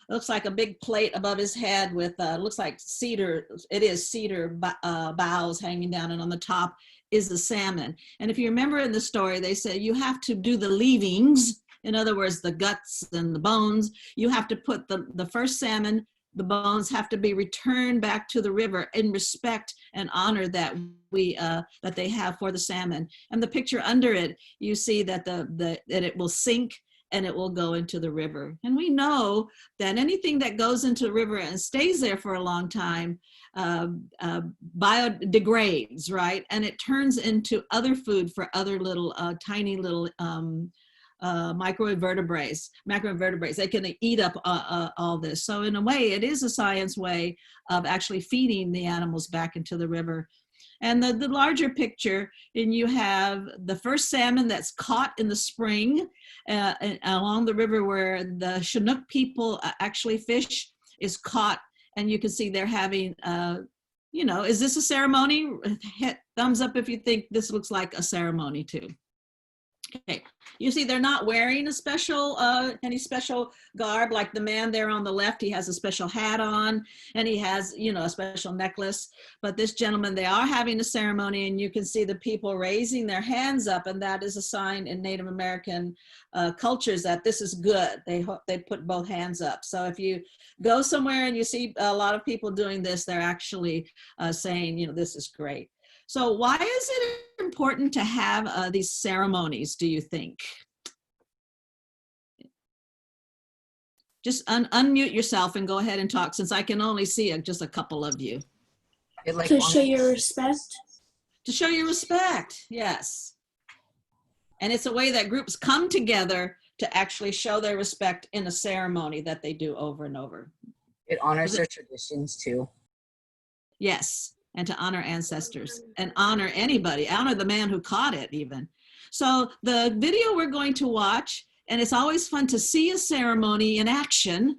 looks like a big plate above his head with, looks like cedar, it is cedar boughs hanging down, and on the top is the salmon. And if you remember in the story, they say you have to do the leavings, in other words, the guts and the bones. You have to put the first salmon, the bones have to be returned back to the river in respect and honor that that they have for the salmon. And the picture under it, you see that that it will sink and it will go into the river. And we know that anything that goes into the river and stays there for a long time biodegrades, right? And it turns into other food for other little tiny little macroinvertebrates. They can eat up all this. So in a way, it is a science way of actually feeding the animals back into the river. And the larger picture, and you have the first salmon that's caught in the spring along the river where the Chinook people actually fish, is caught. And you can see they're having, is this a ceremony? Hit thumbs up if you think this looks like a ceremony too. Okay, you see they're not wearing a special, any special garb. Like the man there on the left, he has a special hat on, and he has, a special necklace. But this gentleman, they are having a ceremony, and you can see the people raising their hands up, and that is a sign in Native American cultures that this is good. They put both hands up. So if you go somewhere and you see a lot of people doing this, they're actually saying, this is great. So why is it important to have these ceremonies, do you think? Just unmute yourself and go ahead and talk, since I can only see just a couple of you. To show your respect. To show your respect, yes. And it's a way that groups come together to actually show their respect in a ceremony that they do over and over. It honors their traditions too. Yes. And to honor ancestors and honor anybody, honor the man who caught it even. So the video we're going to watch, and it's always fun to see a ceremony in action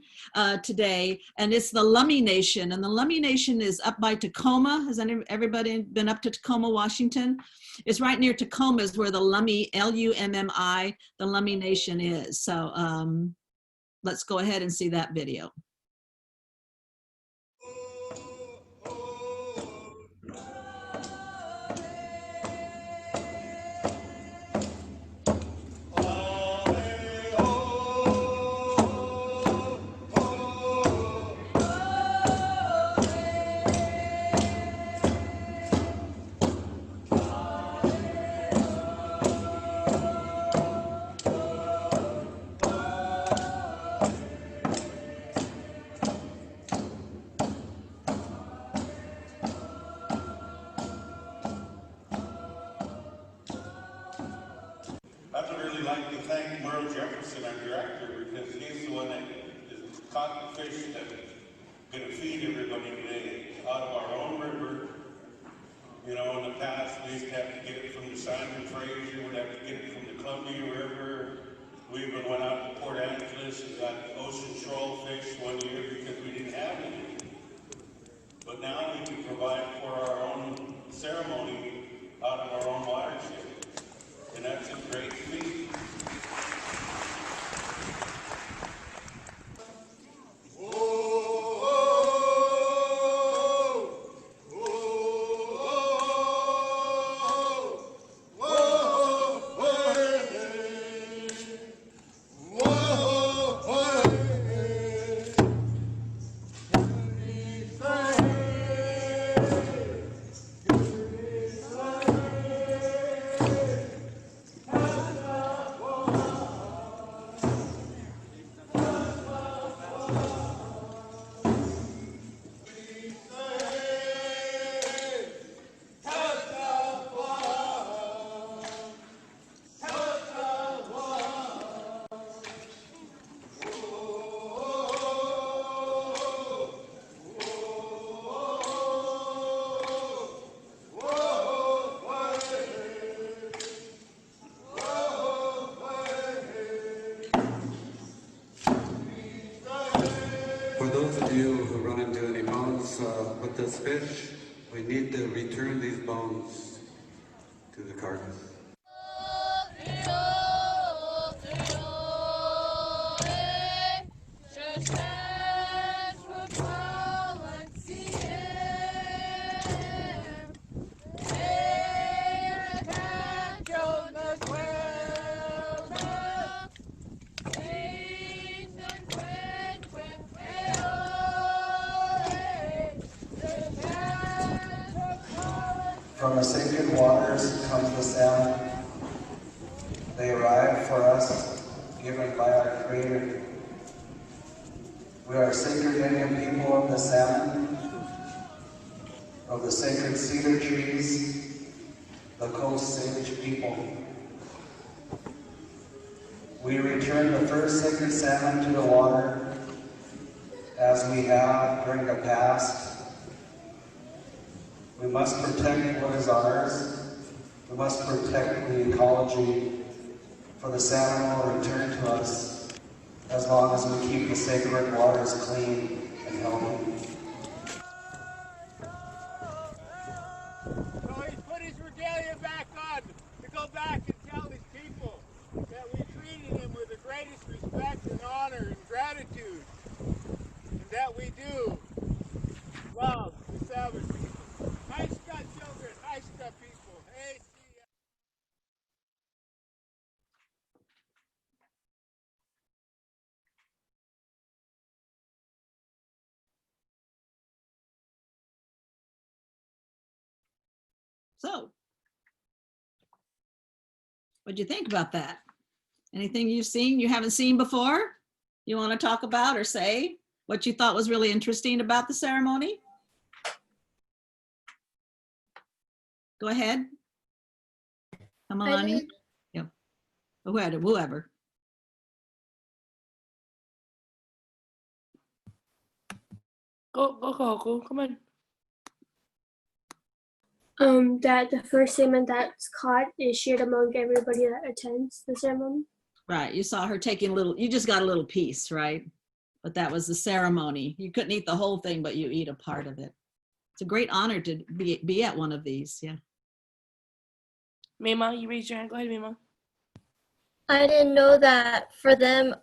today, and it's the Lummi Nation. And the Lummi Nation is up by Tacoma. Has everybody been up to Tacoma, Washington? It's right near Tacoma is where the Lummi, L-U-M-M-I, the Lummi Nation is. So let's go ahead and see that video. In the past, we used to have to get it from the Simon Fraser, we'd have to get it from the of you who run into any bones with this fish, we need to return these bones to the carcass. From the sacred waters comes the salmon. They arrive for us, given by our Creator. We are sacred Indian people of the salmon, of the sacred cedar trees, the Coast Sage people. We return the first sacred salmon to the water, as we have during the past. We must protect what is ours. We must protect the ecology, for the salmon will return to us as long as we keep the sacred waters clean and healthy. So he's put his regalia back on to go back and tell his people that we treated him with the greatest respect and honor and gratitude, and that we do love the salmon people. Hi, Scott children. Hi, Scott people. Hey, see ya. So, what'd you think about that? Anything you've seen you haven't seen before? You want to talk about or say what you thought was really interesting about the ceremony? Go ahead. Come on, Ani. Yep. Whoever. Go, come on. That the first salmon that's caught is shared among everybody that attends the ceremony. Right, you saw her taking a little, you just got a little piece, right? But that was the ceremony. You couldn't eat the whole thing, but you eat a part of it. It's a great honor to be at one of these, yeah. Mima, you raised your hand. Go ahead, Mima. I didn't know that for them,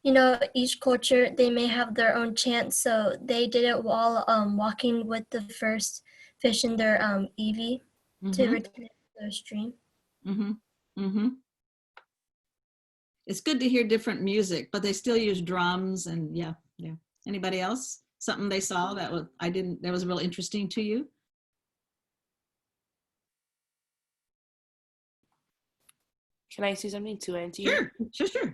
you know, each culture, they may have their own chant. So they did it while walking with the first fish in their Evie to return it to the stream. It's good to hear different music, but they still use drums and yeah. Anybody else? Something they saw that was real interesting to you? Can I say something too, Aunty? Sure.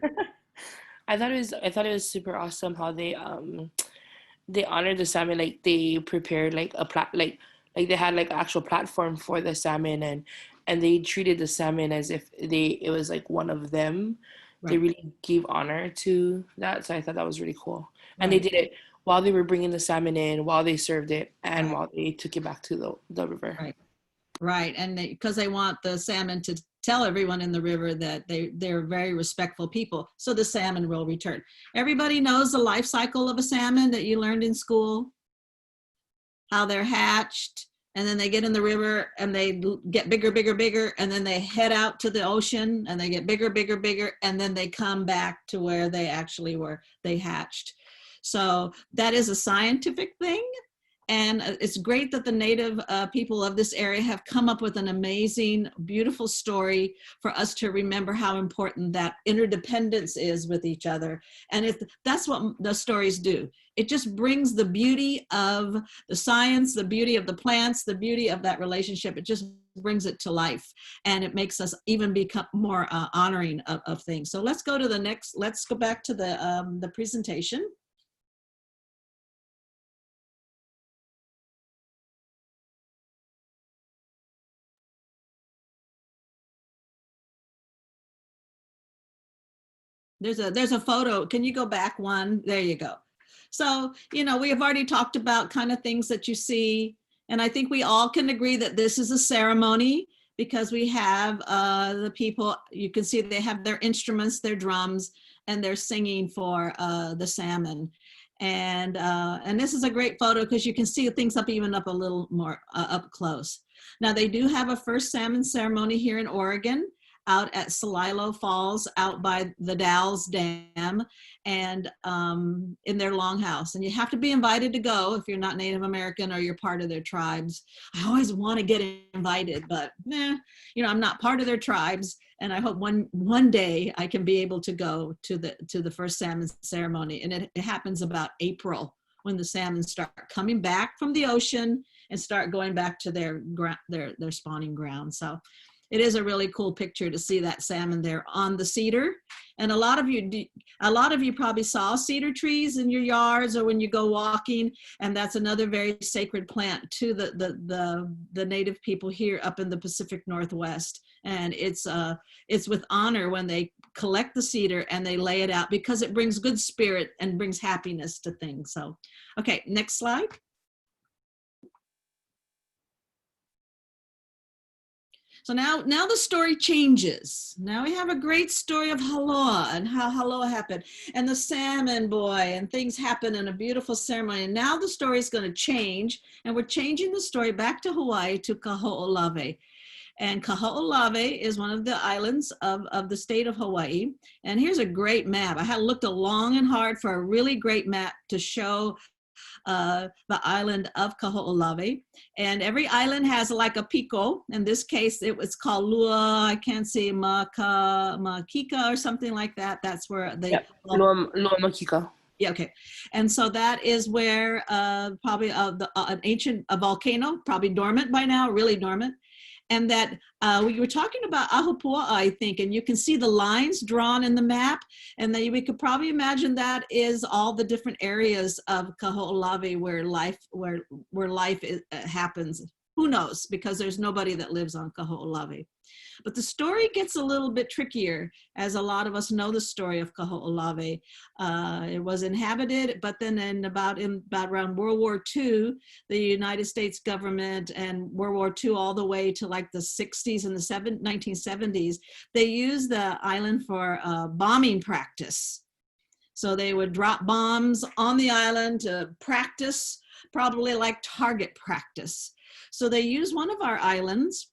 I thought it was super awesome how they honored the salmon, like they prepared like a like they had like an actual platform for the salmon and they treated the salmon as if it was like one of them. Right. They really gave honor to that, so I thought that was really cool. And they did it while they were bringing the salmon in, while they served it, and while they took it back to the river. Right, and because they want the salmon to tell everyone in the river that they're very respectful people, so the salmon will return. Everybody knows the life cycle of a salmon that you learned in school, how they're hatched, and then they get in the river and they get bigger, and then they head out to the ocean and they get bigger, and then they come back to where they actually they hatched. So that is a scientific thing. And it's great that the native people of this area have come up with an amazing, beautiful story for us to remember how important that interdependence is with each other. And that's what the stories do. It just brings the beauty of the science, the beauty of the plants, the beauty of that relationship. It just brings it to life. And it makes us even become more honoring of things. So let's go to the next, let's go back to the presentation. There's a photo. Can you go back one? There you go. So, we have already talked about kind of things that you see. And I think we all can agree that this is a ceremony because we have the people, you can see they have their instruments, their drums, and they're singing for the salmon. And this is a great photo because you can see things even up a little more up close. Now they do have a first salmon ceremony here in Oregon, out at Celilo Falls, out by the Dalles Dam, and in their longhouse. And you have to be invited to go if you're not Native American or you're part of their tribes. I always want to get invited, but I'm not part of their tribes. And I hope one day I can be able to go to the first salmon ceremony. And it happens about April, when the salmon start coming back from the ocean and start going back to their spawning ground. So it is a really cool picture to see that salmon there on the cedar. And a lot of you probably saw cedar trees in your yards or when you go walking. And that's another very sacred plant to the Native people here up in the Pacific Northwest. And it's with honor when they collect the cedar and they lay it out, because it brings good spirit and brings happiness to things. So, okay, next slide. So now the story changes. Now we have a great story of Hāloa and how Hāloa happened, and the salmon boy, and things happen in a beautiful ceremony. And now the story is going to change, and we're changing the story back to Hawaii, to Kaho'olawe. And Kaho'olawe is one of the islands of the state of Hawaii. And here's a great map. I had looked long and hard for a really great map to show the island of Kaho'olawe. And every island has like a piko. In this case, it was called Lua, I can't say Makika or something like that. That's where they... Lua Makika. Yeah, okay. And so that is where probably an ancient volcano, probably dormant by now, really dormant. And that we were talking about Ahupua, I think, and you can see the lines drawn in the map, and then we could probably imagine that is all the different areas of Kaho'olawe where life happens. Who knows? Because there's nobody that lives on Kaho'olawe. But the story gets a little bit trickier, as a lot of us know the story of Kaho'olawe. It was inhabited, but then about around World War II, the United States government, and World War II all the way to like the 60s and the 1970s, they used the island for bombing practice. So they would drop bombs on the island to practice, probably like target practice. So they used one of our islands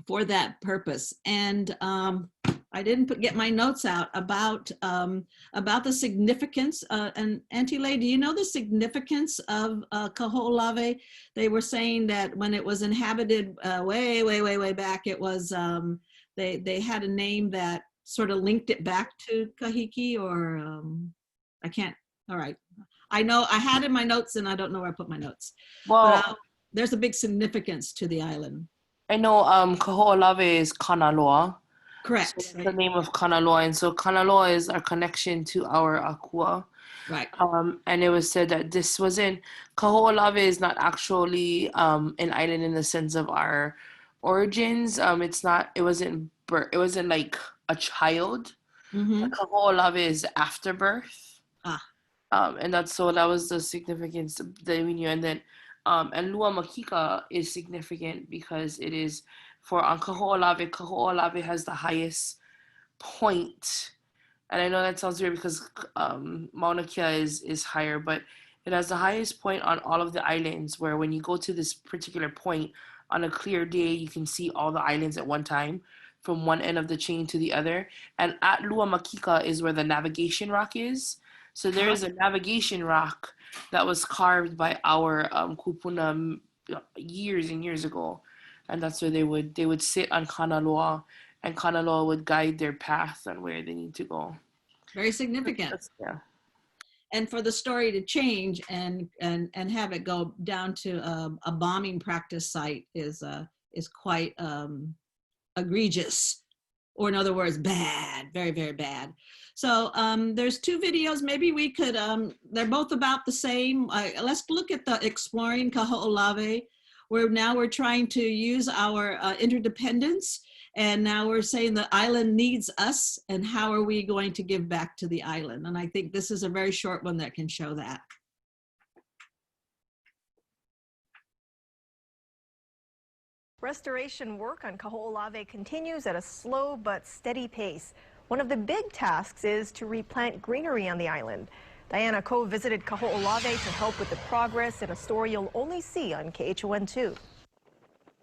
for that purpose. And I didn't get my notes out about the significance. And Aunty Lei, do you know the significance of Kaho'olawe? They were saying that when it was inhabited way back, it was, they had a name that sort of linked it back to Kahiki, or I can't, all right. I know I had in my notes and I don't know where I put my notes. Well, but, there's a big significance to the island. I know Kaho'olawe is Kanaloa. Correct. So the name of Kanaloa. And so Kanaloa is our connection to our akua. Right. And it was said that this wasn't, Kaho'olawe is not actually an island in the sense of our origins. It wasn't like a child. Mm-hmm. Kaho'olawe is afterbirth. And that was the significance that we knew. And then and Lua Makika is significant because it is on Kaho'olawe. Kaho'olawe has the highest point. And I know that sounds weird because Mauna Kea is higher, but it has the highest point on all of the islands, where when you go to this particular point on a clear day, you can see all the islands at one time from one end of the chain to the other. And at Lua Makika is where the navigation rock is. So there is a navigation rock that was carved by our kupuna years and years ago, and that's where they would sit on Kanaloa, and Kanaloa would guide their path on where they need to go. Very significant. Yeah. And for the story to change and have it go down to a bombing practice site is quite egregious, or in other words, bad, very, very bad. So there's two videos. Maybe we could, they're both about the same. Let's look at the Exploring Kaho'olawe, where now we're trying to use our interdependence. And now we're saying the island needs us, and how are we going to give back to the island? And I think this is a very short one that can show that. Restoration work on Kaho'olawe continues at a slow but steady pace. One of the big tasks is to replant greenery on the island. Diana Ko visited Kaho'olawe to help with the progress in a story you'll only see on KHON2.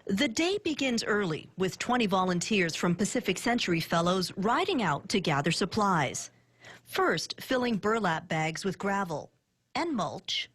The day begins early with 20 volunteers from Pacific Century Fellows riding out to gather supplies. First, filling burlap bags with gravel and mulch.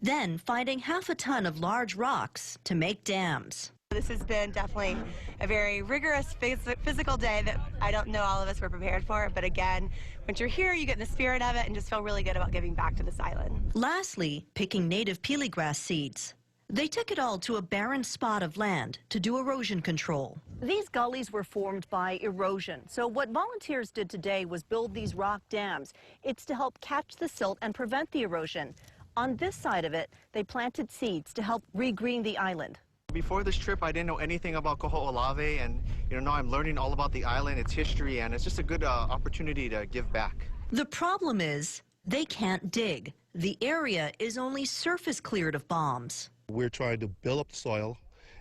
Then finding half a ton of large rocks to make dams. This has been definitely a very rigorous physical day that I don't know all of us were prepared for. But again, once you're here, you get in the spirit of it and just feel really good about giving back to this island. Lastly, picking native pili grass seeds. They took it all to a barren spot of land to do erosion control. These gullies were formed by erosion. So what volunteers did today was build these rock dams. It's to help catch the silt and prevent the erosion. On this side of it, they planted seeds to help regreen the island. Before this trip, I didn't know anything about Kaho'olawe, and now I'm learning all about the island, its history, and it's just a good opportunity to give back. The problem is they can't dig. The area is only surface cleared of bombs. We're trying to build up the soil,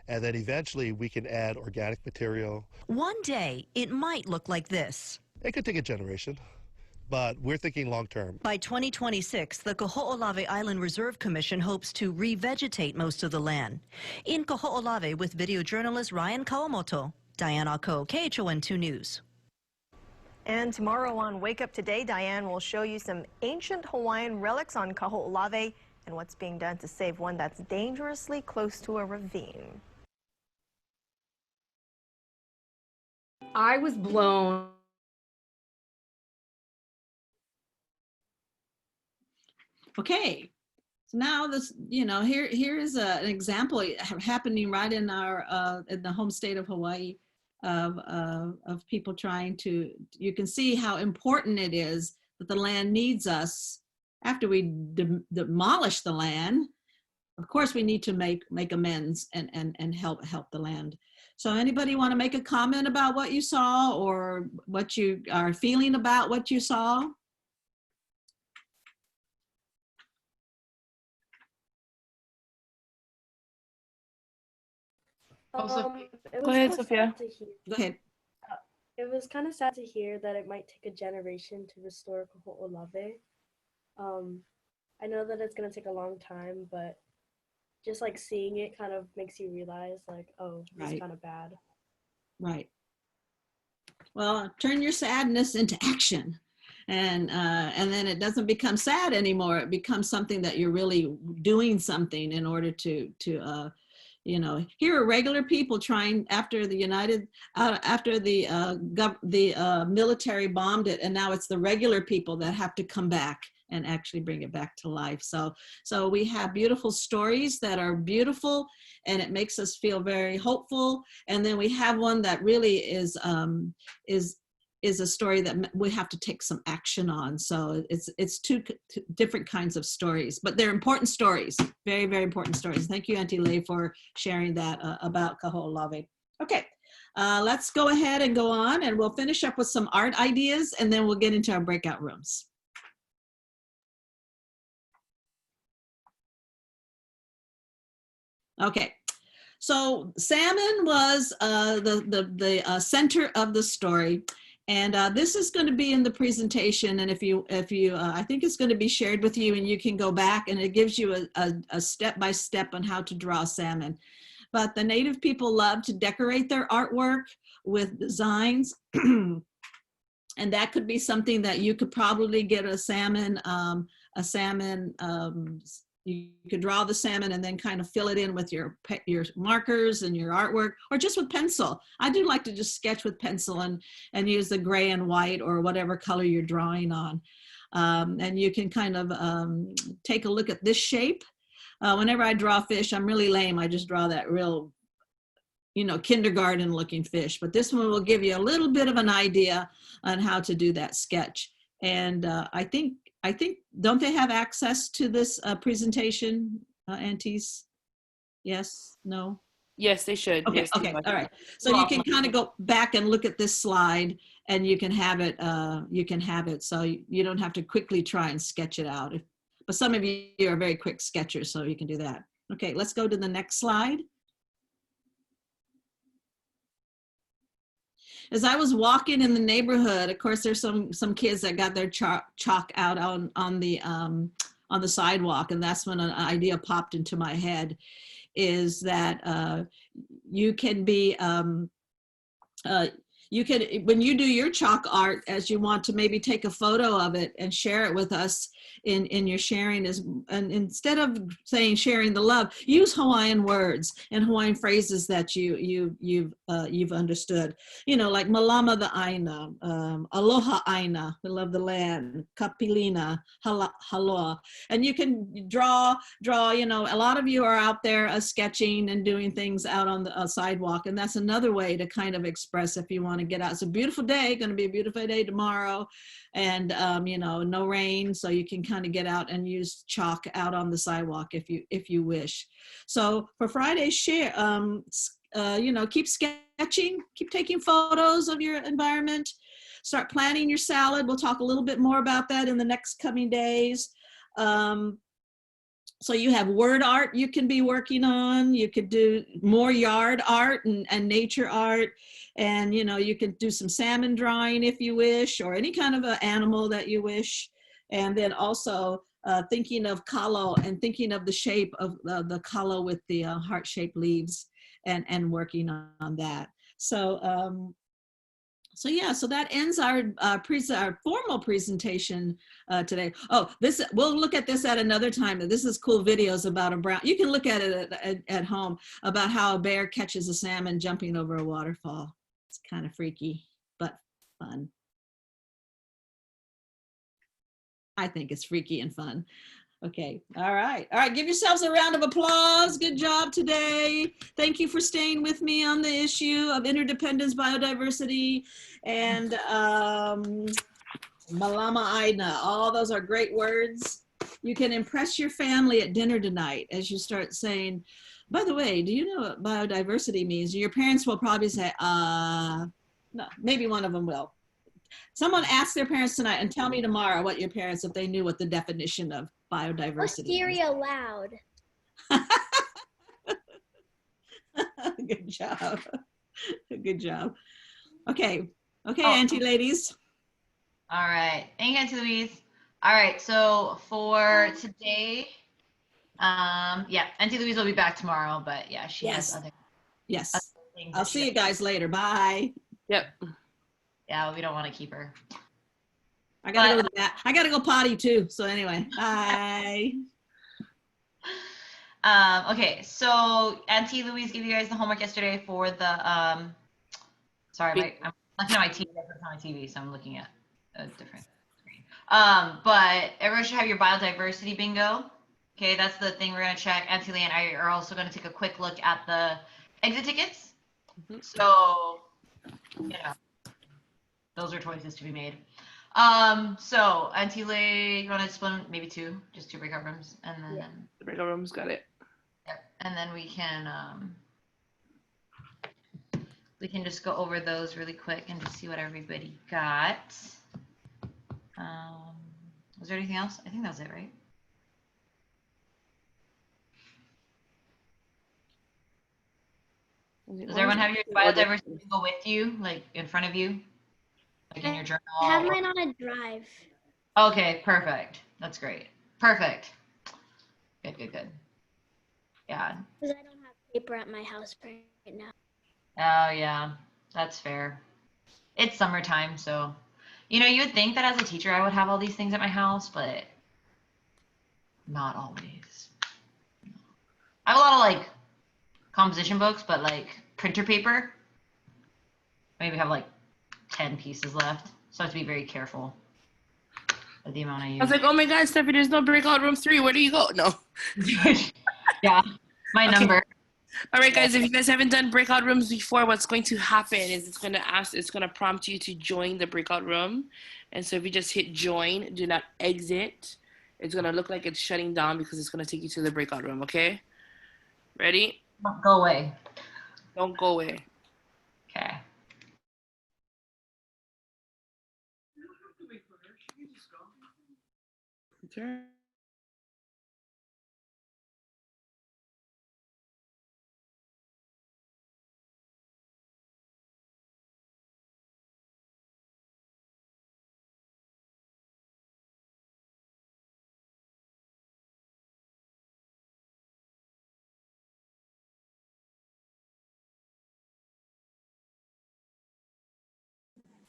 and then eventually we can add organic material. One day, it might look like this. It could take a generation, but we're thinking long term. By 2026, the Kaho'olawe Island Reserve Commission hopes to revegetate most of the land. In Kaho'olawe with video journalist Ryan Kawamoto, Diana Ko, KHON2 News. And tomorrow on Wake Up Today, Diane will show you some ancient Hawaiian relics on Kaho'olawe and what's being done to save one that's dangerously close to a ravine. I was blown. Okay, so now this, here is an example happening right in our in the home state of Hawaii of people trying to. You can see how important it is that the land needs us. After we demolish the land, of course, we need to make amends and help the land. So anybody want to make a comment about what you saw or what you are feeling about what you saw? Go ahead, Sophia. Go ahead. It was kind of sad to hear that it might take a generation to restore Kaho'olawe. I know that it's going to take a long time, but just like seeing it kind of makes you realize like, oh, it's kind of bad. Right. Well, turn your sadness into action. And then it doesn't become sad anymore. It becomes something that you're really doing something in order to here are regular people trying after the military bombed it, and now it's the regular people that have to come back and actually bring it back to life. So we have beautiful stories that are beautiful, and it makes us feel very hopeful. And then we have one that really is a story that we have to take some action on. So it's two different kinds of stories, but they're important stories, very, very important stories. Thank you, Aunty Lei, for sharing that about Kaho'olawe. Okay, let's go ahead and go on, and we'll finish up with some art ideas, and then we'll get into our breakout rooms. Okay. So salmon was the center of the story. And this is going to be in the presentation, and if you I think it's going to be shared with you, and you can go back, and it gives you a step-by-step on how to draw salmon. But the Native people love to decorate their artwork with designs, and that could be something that you could probably get a salmon. You could draw the salmon and then kind of fill it in with your markers and your artwork, or just with pencil. I do like to just sketch with pencil and use the gray and white or whatever color you're drawing on. And you can kind of take a look at this shape. Whenever I draw fish, I'm really lame. I just draw that real, kindergarten looking fish. But this one will give you a little bit of an idea on how to do that sketch. And I think, don't they have access to this presentation, aunties? Yes, no? Yes, they should. Okay, yes, okay, all right. So you can kind of go back and look at this slide, and you can have it, so you don't have to quickly try and sketch it out. But some of you are very quick sketchers, so you can do that. Okay, let's go to the next slide. as I was walking in the neighborhood, of course, there's some kids that got their chalk out on the sidewalk, and that's when an idea popped into my head, is that you can be you can, when you do your chalk art, as you want to maybe take a photo of it and share it with us in your sharing, and instead of saying sharing the love, use Hawaiian words and Hawaiian phrases that you've understood. You know, like Mālama the Aina, Aloha Aina, we love the land, ka Pilina, Hāloa. And you can draw, you know, a lot of you are out there sketching and doing things out on the sidewalk, and that's another way to kind of express if you want to get out. It's a beautiful day, going to be a beautiful day tomorrow, and you know, no rain, so you can kind of get out and use chalk out on the sidewalk if you wish. So for Friday's share, you know, keep sketching, keep taking photos of your environment, start planning your salad. We'll talk a little bit more about that in the next coming days. So you have word art you can be working on. You could do more yard art and nature art. And, you know, you could do some salmon drawing if you wish, or any kind of an animal that you wish. And then also thinking of kalo and thinking of the shape of the kalo with the heart-shaped leaves, and working on that. So, so yeah, so that ends our formal presentation today. Oh, we'll look at this at another time. This is cool videos about a brown. You can look at it at home, about how a bear catches a salmon jumping over a waterfall. It's kind of freaky, but fun. I think it's freaky and fun. Okay, all right. Give yourselves a round of applause. Good job today. Thank you for staying with me on the issue of interdependence, biodiversity, and Mālama Aina. All those are great words. You can impress your family at dinner tonight as you start saying, by the way, do you know what biodiversity means? Your parents will probably say, no, maybe one of them will. Someone ask their parents tonight and tell me tomorrow what your parents, if they knew what the definition of biodiversity is. Scary aloud. Good job. Good job. Okay, Auntie ladies. All right, thank you, Auntie Louise. All right, so for today, yeah, Auntie Louise will be back tomorrow, but yeah, she has other. Yes. I'll see you guys later. Bye. Yep. Yeah, we don't want to keep her. I gotta go potty too. So anyway, bye. Okay, so Auntie Louise gave you guys the homework yesterday for the sorry, I'm looking at my TV. That's not my TV, so I'm looking at a different screen. But everyone should have your biodiversity bingo. Okay, that's the thing we're gonna check. Auntie Lee and I are also gonna take a quick look at the exit tickets. So, you know, those are choices to be made. So Auntie Lee, you want to explain maybe just two breakout rooms, and then the breakout rooms, got it. Yep, and then we can just go over those really quick and just see what everybody got. Was there anything else? I think that was it, right? Does everyone have your biodiversity bingo with you, like in front of you? Like in your journal? I have mine on a drive. Okay, perfect. That's great. Perfect. Good. Yeah. Because I don't have paper at my house right now. Oh, yeah. That's fair. It's summertime, so, you know, you would think that as a teacher I would have all these things at my house, but not always. I have a lot of, like, composition books, but, like, printer paper. Maybe have, like, 10 pieces left, so I have to be very careful with the amount I use. I was like, oh my God, Steffi, there's no breakout room 3. Where do you go? No. Yeah, my number. All right, guys, if you guys haven't done breakout rooms before, what's going to happen is it's going to prompt you to join the breakout room. And so if you just hit join, do not exit, it's going to look like it's shutting down because it's going to take you to the breakout room, okay? Ready? Don't go away. Don't go away. Okay. Okay.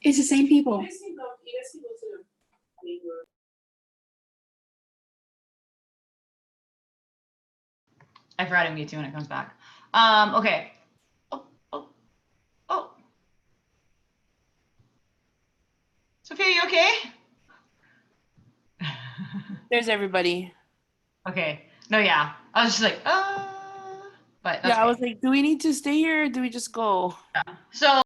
It's the same people. I forgot to mute you when it comes back. Okay. Oh. Sophia, you okay? There's everybody. Okay. No, yeah. I was just like, but that's yeah, I was like, do we need to stay here or do we just go? Yeah. So